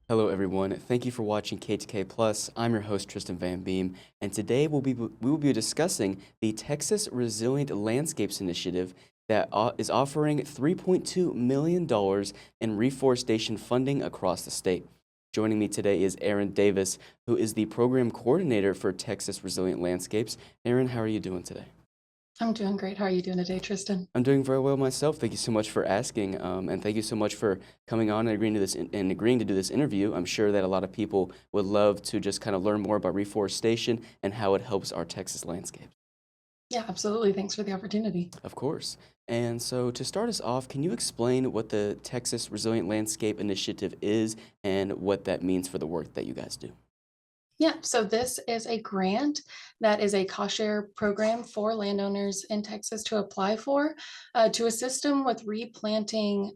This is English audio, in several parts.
Hello everyone, thank you for watching KETK Plus. I'm your host Tristan Van Beem, and today we will be discussing the Texas Resilient Landscapes Initiative that is offering $3.2 million in reforestation funding across the state. Joining me today is Erin Davis, who is the program coordinator for Texas Resilient Landscapes. Erin, how are you doing today? I'm doing great. How are you doing today, Tristan? I'm doing very well myself. Thank you so much for asking, and thank you so much for coming on and agreeing to do this interview. I'm sure that a lot of people would love to just kind of learn more about reforestation and how it helps our Texas landscape. Yeah, absolutely. Thanks for the opportunity. Of course. And so to start us off, can you explain what the Texas Resilient Landscape Initiative is and what that means for the work that you guys do? Yeah, so this is a grant that is a cost share program for landowners in Texas to apply for to assist them with replanting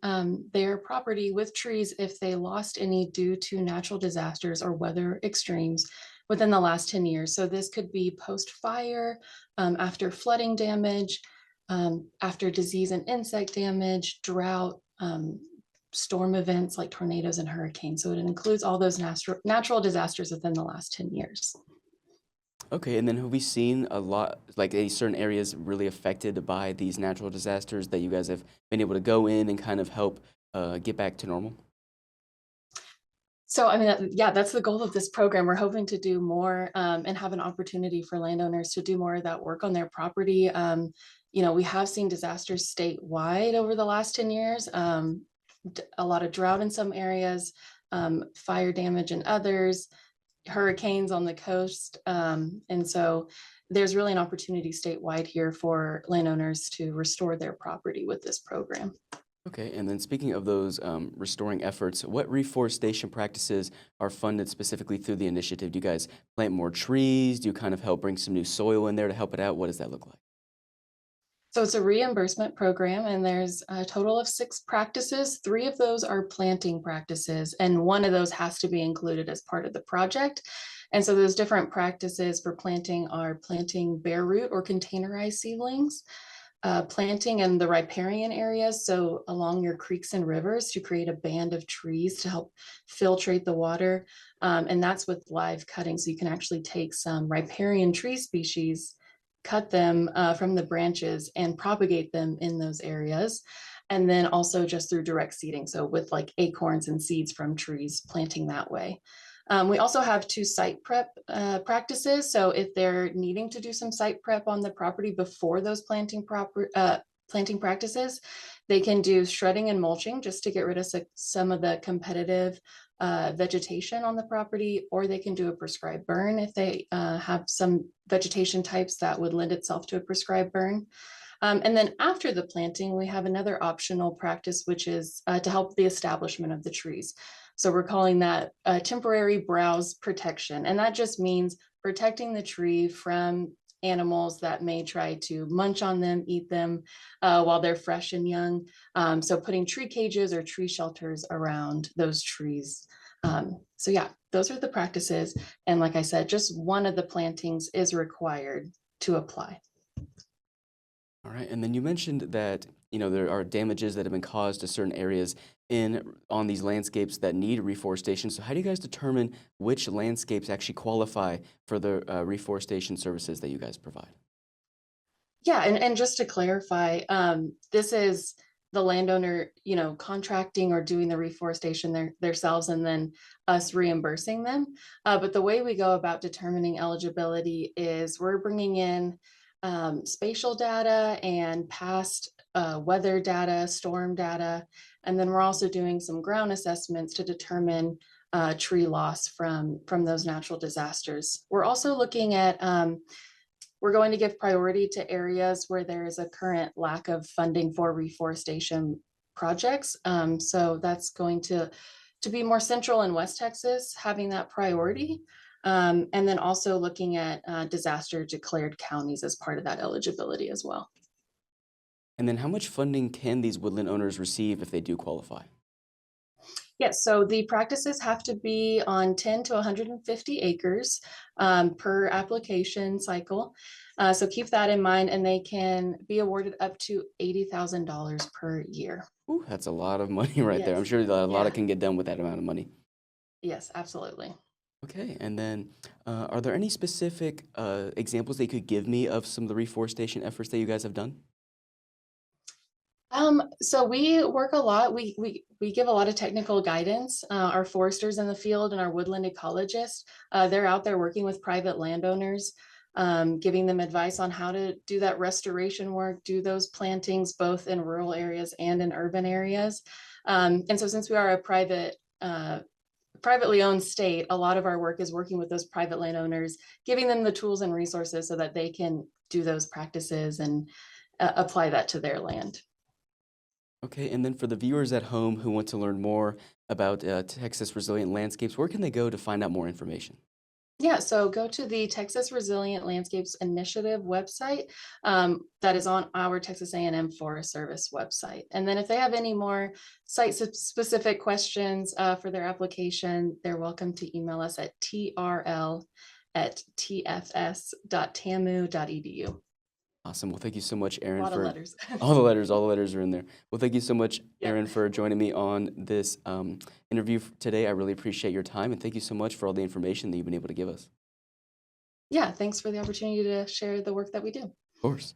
their property with trees if they lost any due to natural disasters or weather extremes within the last 10 years. So this could be post-fire, after flooding damage, after disease and insect damage, drought, storm events like tornadoes and hurricanes. So it includes all those natural disasters within the last 10 years. Okay, and then have we seen a lot, like any certain areas really affected by these natural disasters that you guys have been able to go in and kind of help get back to normal? So, I mean, yeah, that's the goal of this program. We're hoping to do more and have an opportunity for landowners to do more of that work on their property. We have seen disasters statewide over the last 10 years, a lot of drought in some areas, fire damage in others, hurricanes on the coast. And so there's really an opportunity statewide here for landowners to restore their property with this program. Okay, and then speaking of those restoring efforts, what reforestation practices are funded specifically through the initiative? Do you guys plant more trees? Do you kind of help bring some new soil in there to help it out? What does that look like? So it's a reimbursement program, and there's a total of 6 practices. 3 of those are planting practices, and one of those has to be included as part of the project. And so those different practices for planting are planting bare root or containerized seedlings, planting in the riparian areas, so along your creeks and rivers to create a band of trees to help filtrate the water. And that's with live cutting. So you can actually take some riparian tree species, cut them from the branches and propagate them in those areas. And then also just through direct seeding. So with like acorns and seeds from trees, planting that way. We also have 2 site prep practices. So if they're needing to do some site prep on the property before those planting practices, they can do shredding and mulching just to get rid of some of the competitive vegetation on the property, or they can do a prescribed burn if they have some vegetation types that would lend itself to a prescribed burn. And then after the planting, we have another optional practice, which is to help the establishment of the trees. So we're calling that temporary browse protection. And that just means protecting the tree from animals that may try to munch on them, eat them while they're fresh and young. So putting tree cages or tree shelters around those trees. So yeah, those are the practices. And like I said, just one of the plantings is required to apply. All right, and then you mentioned that there are damages that have been caused to certain areas on these landscapes that need reforestation. So how do you guys determine which landscapes actually qualify for the reforestation services that you guys provide? Yeah, and just to clarify, this is the landowner, contracting or doing the reforestation themselves and then us reimbursing them. But the way we go about determining eligibility is we're bringing in spatial data and past weather data, storm data, and then we're also doing some ground assessments to determine tree loss from those natural disasters. We're also looking at we're going to give priority to areas where there is a current lack of funding for reforestation projects. So that's going to be more central in West Texas, having that priority. And then also looking at disaster declared counties as part of that eligibility as well. And then how much funding can these woodland owners receive if they do qualify? Yes, so the practices have to be on 10 to 150 acres per application cycle. So keep that in mind, and they can be awarded up to $80,000 per year. Ooh, that's a lot of money right there. I'm Yes, sure a lot yeah. can get done with that amount of money. Yes, absolutely. Okay, and then are there any specific examples that you could give me of some of the reforestation efforts that you guys have done? So we work a lot. We give a lot of technical guidance. Our foresters in the field and our woodland ecologists, they're out there working with private landowners, giving them advice on how to do that restoration work, do those plantings both in rural areas and in urban areas. And so since we are a privately owned state, a lot of our work is working with those private landowners, giving them the tools and resources so that they can do those practices and apply that to their land. Okay, and then for the viewers at home who want to learn more about Texas Resilient Landscapes, where can they go to find out more information? Yeah, so go to the Texas Resilient Landscapes Initiative website that is on our Texas A&M Forest Service website. And then if they have any more site-specific questions for their application, they're welcome to email us at trl@tfs.tamu.edu. Awesome. Well, thank you so much, A Erin, lot of for letters. all the letters are in there. Well, thank you so much, Yep. Erin, for joining me on this interview today. I really appreciate your time, and thank you so much for all the information that you've been able to give us. Yeah, thanks for the opportunity to share the work that we do. Of course.